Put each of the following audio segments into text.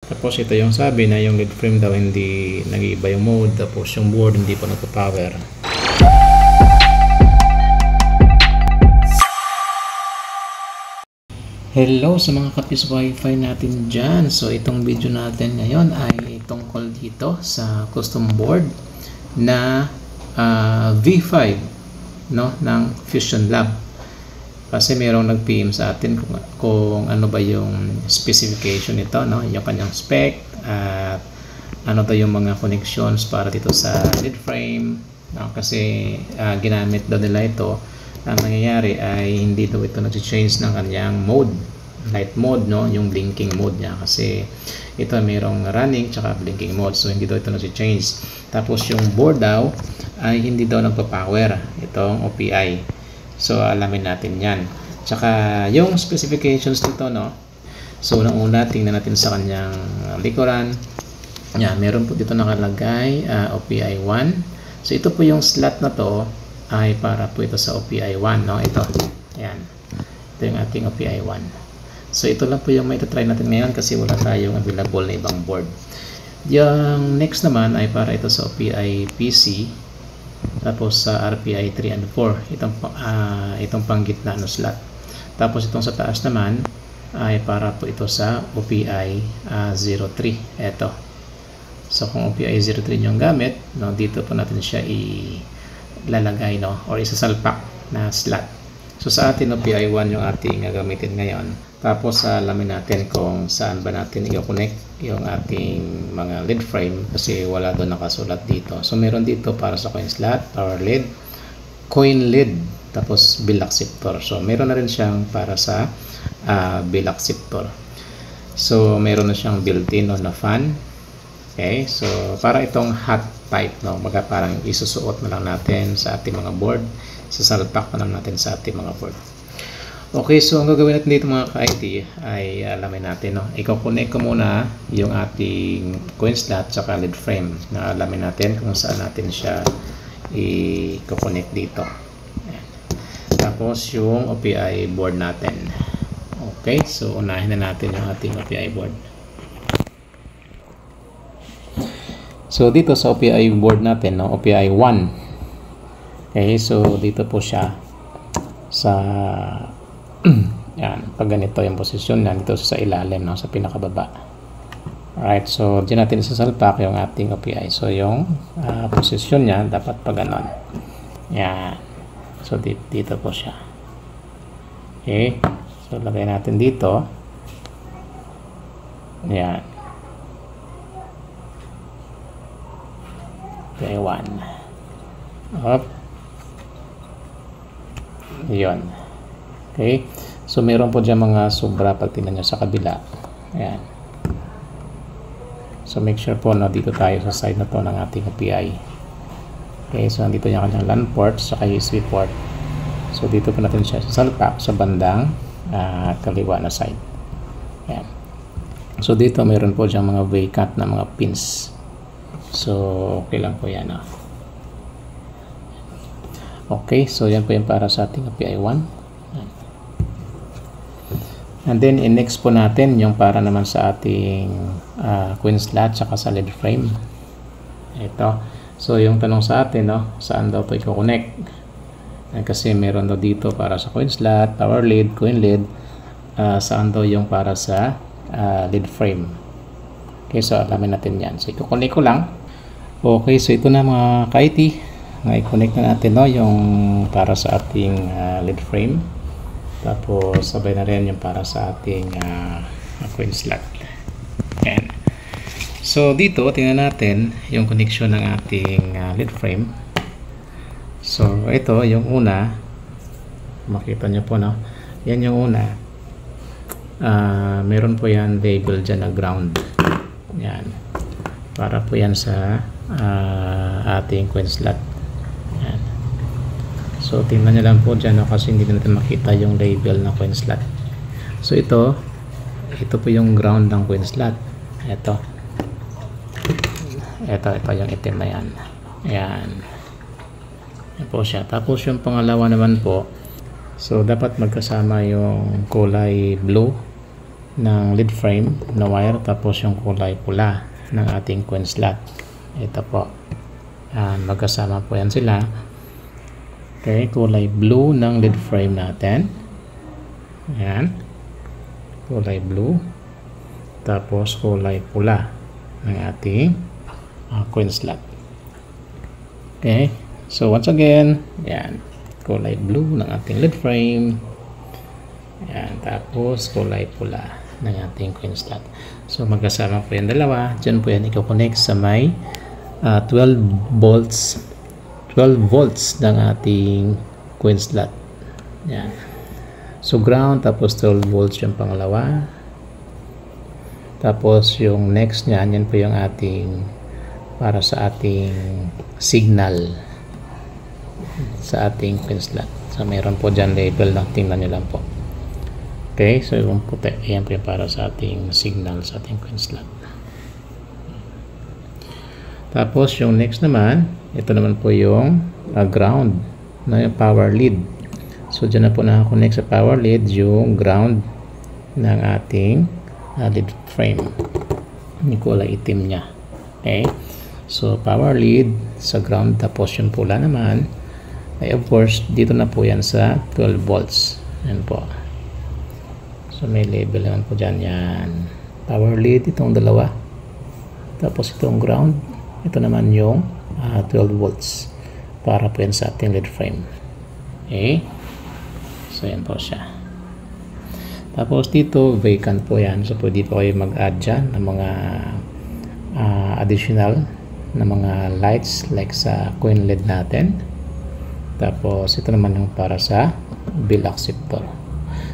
Tapos ito yung sabi na yung lead frame daw hindi nag-iiba yung mode, tapos yung board hindi pa nagpa-power. Hello sa mga kapis wifi natin dyan. So itong video natin ngayon ay tungkol dito sa custom board na V5 no, ng Fusion Lab. Kasi mayroong nag-PM sa atin kung ano ba yung specification nito, no? Yung kanyang spec at ano ba yung mga connections para dito sa lead frame, no? Kasi ginamit daw nila ito. Ang nangyayari ay hindi daw ito nag-change ng kanyang mode, light mode, no? Yung blinking mode niya, kasi ito mayroong running tsaka blinking mode, so hindi daw ito nag-change. Tapos yung board daw ay hindi daw nagpa-power, itong OPI. So alamin natin yan. Tsaka yung specifications nito, no? So unang-una tingnan natin sa kanyang likuran. Yan, meron po dito nakalagay OPI 1. So ito po yung slot na to ay para po ito sa OPI 1, no? Ito. Yan. Ito yung ating OPI 1. So ito lang po yung may try natin ngayon kasi wala tayong available na ibang board. Yung next naman ay para ito sa OPI PC. Tapos sa RPI 3 and 4, itong panggitna no slot. Tapos itong sa taas naman ay para po ito sa OPI 03. Ito. So kung OPI 03 yung gamit, no, dito po natin siya ilalagay, no, or isasalpak na slot. So sa atin OPI 1 yung ating gagamitin ngayon. Tapos alamin natin kung saan ba natin i-connect yung ating mga lead frame kasi wala doon nakasulat dito. So meron dito para sa coin slot, power lead, coin lead, tapos bill acceptor. So meron na rin siyang para sa bill acceptor. So meron na siyang built-in na fan. Okay, so para itong hot type, no, baga parang isusuot na lang natin sa ating mga board, sasalpak na lang natin sa ating mga board. Okay, so ang gagawin natin dito mga ka-IT ay alamin natin, no? I-connect ko muna yung ating coin slot sa lead frame na alamin natin kung saan natin siya i-connect dito. Ayan. Tapos yung OPI board natin. Okay, so unahin na natin yung ating OPI board. So dito sa OPI board natin, no, OPI 1. Okay, so dito po siya sa yan, pag ganito yung posisyon na dito sa ilalim, no, sa pinakababa. Alright, so diyan natin sasalpak yung ating OPI. So yung posisyon niya dapat pag ganon. Yan. So dito po siya. Okay, so lagay natin dito. Yan. Okay, 1. Up. Yun. Okay. So, meron po dyan mga sobra pag tingnan nyo sa kabila. Ayan. So, make sure po na dito tayo sa side na to ng ating OPI. Okay. So, nandito yung kanyang LAN port sa USB port. So, dito po natin siya salpak sa bandang kaliwa na side. Ayan. So, dito meron po dyan mga vacant na mga pins. So, okay lang po yan. Okay, so yan po yung para sa ating OPI 1. And then, next po natin yung para naman sa ating coin slot saka sa lead frame. Ito. So, yung tanong sa atin, no, saan daw ito i-connect? Kasi meron daw dito para sa coin slot, power lead, coin lead. Saan daw yung para sa lead frame? Okay, so alamin natin yan. So, i-connect ko lang. Okay, so ito na mga ka-IT. I-connect na natin, no, yung para sa ating lead frame. Tapos sabay na rin yung para sa ating coin slot. Ayan. So dito tingnan natin yung connection ng ating lead frame. So ito yung una, makita nyo po, no, yan yung una. Meron po yan label dyan na ground. Yan, para po yan sa ating coin slot. Yan. So tingnan nyo lang po dyan, no, kasi hindi natin makita yung label ng coin slot. So ito po yung ground ng coin slot. Ito yung itim na yan. Ayan. Yan po siya. Tapos yung pangalawa naman po, so dapat magkasama yung kulay blue ng lead frame na wire, tapos yung kulay pula ng ating coin slot. Ito po. Magkasama po yan sila. Okay, kulay blue ng lead frame natin. Ayan. Kulay blue. Tapos kulay pula ng ating coin slot. Okay. So once again, yan. Kulay blue ng ating lead frame. Yan. Tapos kulay pula ng ating coin slot. So magkasama po yan dalawa. Diyan po yan i-connect sa may 12 volts ng ating coin slot. Yan. So ground, tapos 12 volts yung pangalawa. Tapos yung next niyan, yan po yung ating para sa ating signal sa ating coin slot. So mayroon po dyan label lang, tingnan nyo lang po. Okay, so yung puti, yan po yung para sa ating signal sa ating coin slot. Tapos yung next naman, ito naman po yung ground na yung power lead. So dyan na po nakakonect sa power lead yung ground ng ating lead frame. Yung kulay itim niya. Okay, so power lead sa ground, tapos yung pula naman ay of course dito na po yan sa 12 volts. Yan po. So may label naman po dyan yan. Power lead, itong dalawa. Tapos itong ground. Ito naman yung 12 volts para po yan sa ating lead frame. Okay. So yan po siya. Tapos dito vacant po yan. So pwede po kayo mag-add dyan ng mga additional na mga lights like sa coin LED natin. Tapos ito naman yung para sa bill acceptor.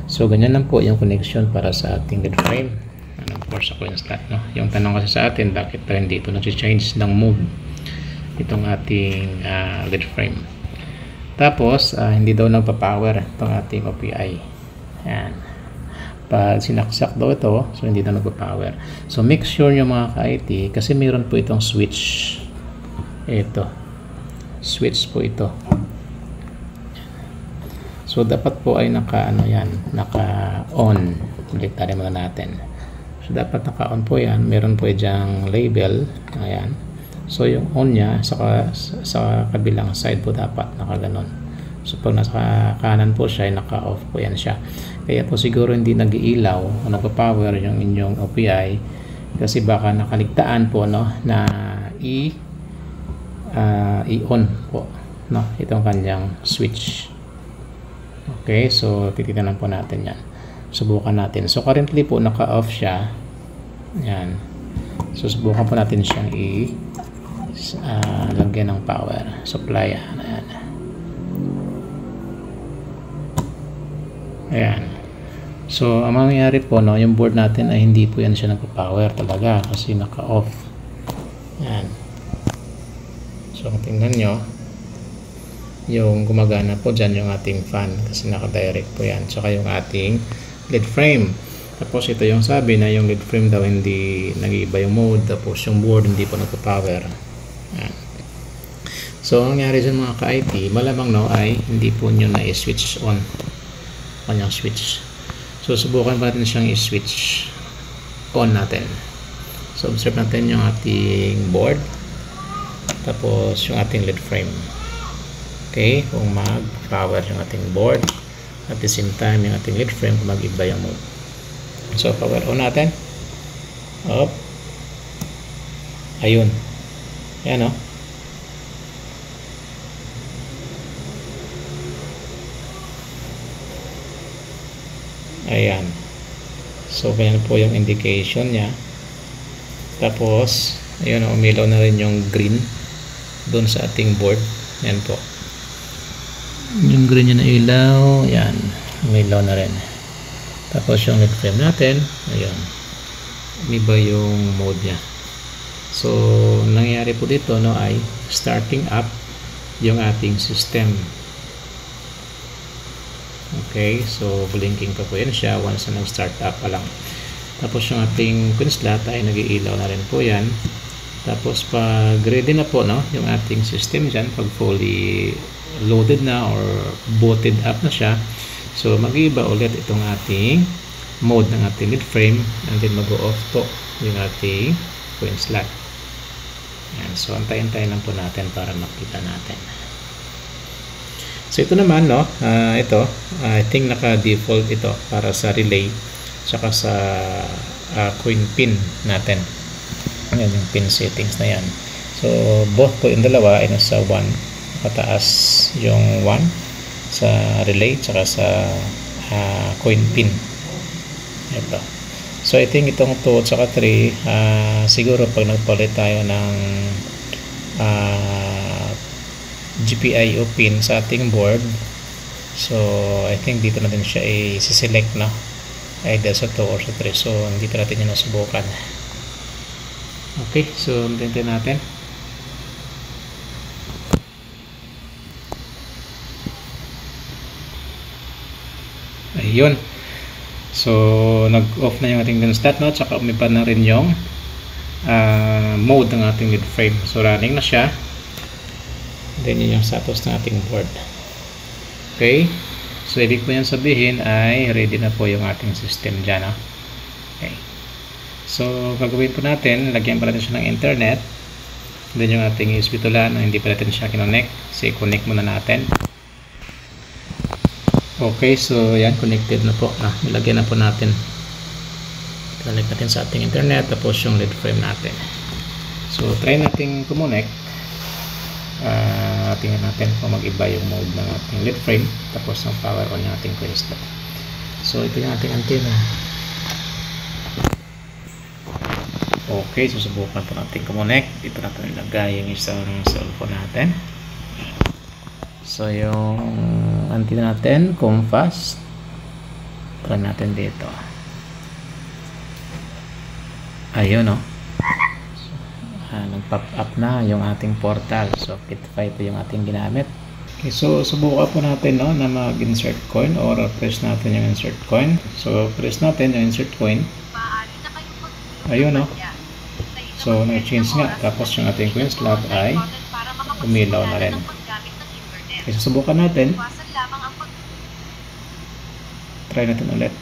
So ganyan lang po yung connection para sa ating lead frame. Of course sa coin slot, no? Yung tanong kasi sa atin, bakit pa rin dito nag-change ng mode itong ating lead frame. Tapos hindi daw nagpa-power itong ating OPI. Yan. Pag sinaksak daw ito, so hindi daw nagpa-power. So make sure nyo mga ka-IT, kasi mayroon po itong switch. Ito. Switch po ito. So dapat po ay naka-on. Baliktarin muna natin. So dapat naka-on po yan. Meron po dyang label. Ayan. So yung on niya sa kabilang side po dapat nakaganon. So pag nasa kanan po siya, naka-off po yan siya. Kaya po siguro hindi nag-iilaw o nagpa-power yung inyong OPI kasi baka nakaligtaan po, no, na i-on po, no, itong kanyang switch. Okay, so titignan po natin yan. Subukan natin. So currently po naka-off siya. Yan. So subukan po natin siyang lagyan ng power supply. Ayan. Ayan. So ang mangyayari po, no, yung board natin ay hindi po yan siya nagpa-power talaga kasi naka-off. Ayan. So kung tingnan nyo, yung gumagana po dyan yung ating fan kasi naka-direct po yan. Tsaka yung ating lead frame. Tapos ito yung sabi na yung lead frame daw hindi nag-iiba yung mode. Tapos yung board hindi po nagpa-power. So ang nangyari dyan mga ka-IT, malamang no ay hindi po nyo na i-switch on kanyang switch. So subukan pa natin siyang i-switch on natin. So observe natin yung ating board. Tapos yung ating lead frame. Okay, kung mag-power yung ating board. At the same time, yung ating lead frame kung mag-iba yung mode. So, power on natin. Up. Ayun. Ayan, o. Ayan. So, ganyan po yung indication niya. Tapos, ayun, umilaw na rin yung green doon sa ating board. Ayan po. Yung green niya na ilaw, yan, umilaw na rin. Tapos yung lead frame natin, ayun, iba yung mode niya. So nangyayari po dito, no, ay starting up yung ating system. Okay, so blinking pa po yan siya once na nag-start up pa lang. Tapos yung ating coin slot ay nag-iilaw na rin po yan. Tapos pag ready na po, no, yung ating system dyan, pag fully loaded na or booted up na siya, so mag-iiba ulit itong ating mode ng ating lead frame, and then mag-off po yung ating coin slot. Yan. So antayin-antayin lang po natin para makita natin. So ito naman, no, ito I think naka-default ito para sa relay tsaka sa coin pin natin. Yan yung pin settings na yan. So both po yung dalawa ay nasa 1, pataas yung 1 sa relay tsaka sa coin pin. Ito. So I think itong 2 at saka 3 siguro pag nagpalit tayo ng GPIO pin sa ating board, so I think dito natin siya i-select, no, either sa 2 or sa 3. So dito natin yung nasubukan. Okay, so hintayin natin. Ayun. So nag-off na yung ating gun stat, no, tsaka umipad na rin yung mode ng ating lead frame. So running na siya. Then yun yung status ng ating board. Okay, so ibig po yan sabihin ay ready na po yung ating system dyan, no? Okay, so gagawin po natin, lagyan pa natin siya ng internet. Then yung ating USB to LAN, hindi pa natin siya kinonect, so i-connect muna natin. Okay, so yan, connected na po. Nilagyan na po natin, connect natin sa ating internet, tapos yung lead frame natin. So try natin kumonect. Tingnan natin kung mag-iba yung mode ng ating lead frame, tapos ang power on yung ating coin slot. So ito yung ating antenna. Okay, susubukan po natin kumonect. Dito natin ilagay yung isang cellphone natin. So yung antenna natin, COMFAS, try natin dito. Ayun, no, nag-pop up na yung ating portal. So Kit5 po yung ating ginamit. Okay, so subukan po natin, no, na mag-insert coin or press natin yung insert coin. So press natin yung insert coin. Ayun, no, so nag-change nga, tapos yung ating coin slot ay umilaw na rin. Okay, so subukan natin, try natin ulit,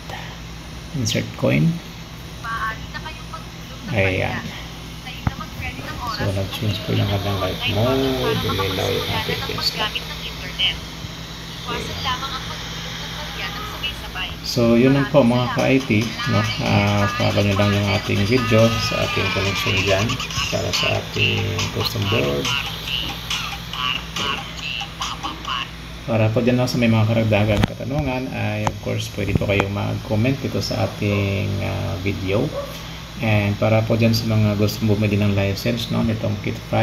insert coin. Ayan. So nag-change po yung hanggang light mode, umilaw yung ating coin slot. So yun lang po mga ka-IT, no? Follow nyo lang yung ating video sa ating connection dyan para sa ating custom board. Para po dyan lang sa may mga karagdagang katanungan ay of course pwede po kayong mag-comment dito sa ating video. And para po dyan sa mga gusto bumili ng license, no, nitong Kit5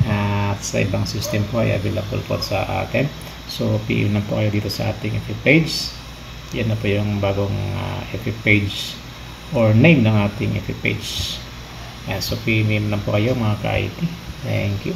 at sa ibang system po ay available po sa atin. So PM lang po kayo dito sa ating FB page. Yan na po yung bagong FB page or name ng ating FB page. And so PM lang po kayo mga ka-IT. Thank you.